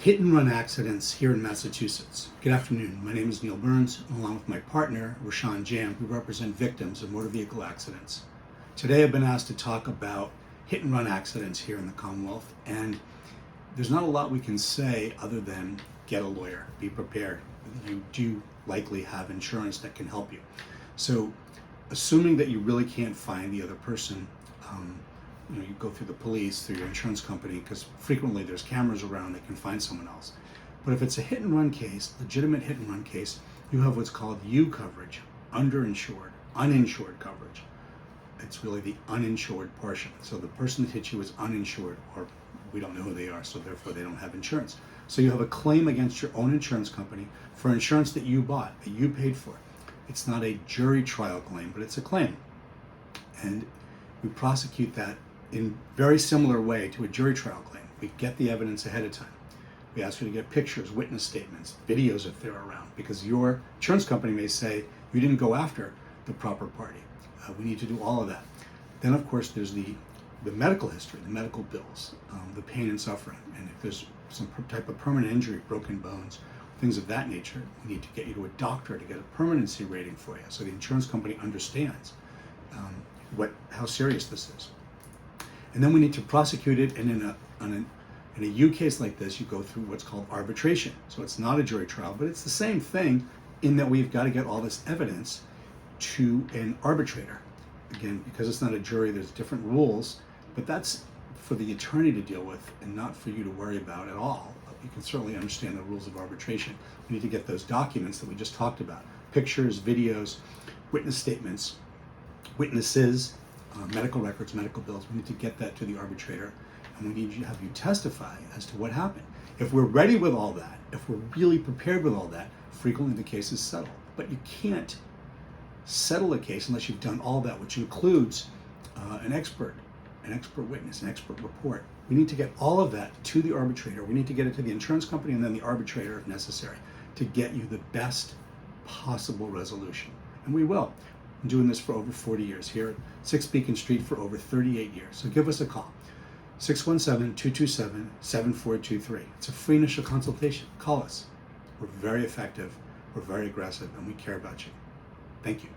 hit and run accidents here in Massachusetts. Good afternoon. My name is Neil Burns, and along with my partner, Roshan Jain, we represent victims of motor vehicle accidents. Today I've been asked to talk about hit and run accidents here in the Commonwealth, and there's not a lot we can say other than get a lawyer, be prepared. You do likely have insurance that can help you. So assuming that you really can't find the other person, you go through the police, through your insurance company, because frequently there's cameras around that can find someone else. But if it's a hit and run case, legitimate hit and run case, you have what's called U coverage, underinsured, uninsured coverage. It's really the uninsured portion. So the person that hit you is uninsured, or we don't know who they are, so therefore they don't have insurance. So you have a claim against your own insurance company for insurance that you bought, that you paid for. It's not a jury trial claim, but it's a claim. And we prosecute that in very similar way to a jury trial claim. We get the evidence ahead of time. We ask you to get pictures, witness statements, videos if they're around, because your insurance company may say you didn't go after the proper party. We need to do all of that. Then of course there's the medical history, the medical bills, the pain and suffering, and if there's some type of permanent injury, broken bones, things of that nature, we need to get you to a doctor to get a permanency rating for you, so the insurance company understands how serious this is. And then we need to prosecute it, and in a U case like this, you go through what's called arbitration. So it's not a jury trial, but it's the same thing in that we've got to get all this evidence to an arbitrator. Again, because it's not a jury, there's different rules, but that's for the attorney to deal with and not for you to worry about at all. You can certainly understand the rules of arbitration. We need to get those documents that we just talked about, pictures, videos, witness statements, witnesses, medical records, medical bills. We need to get that to the arbitrator, and we need to have you testify as to what happened. If we're ready with all that, if we're really prepared with all that, frequently the case is settled. But you can't settle a case unless you've done all that, which includes an expert witness, an expert report. We need to get all of that to the arbitrator. We need to get it to the insurance company and then the arbitrator if necessary to get you the best possible resolution. And we will. I'm doing this for over 40 years here at 6 Beacon Street for over 38 years. So give us a call, 617-227-7423. It's a free initial consultation. Call us. We're very effective, we're very aggressive, and we care about you. Thank you.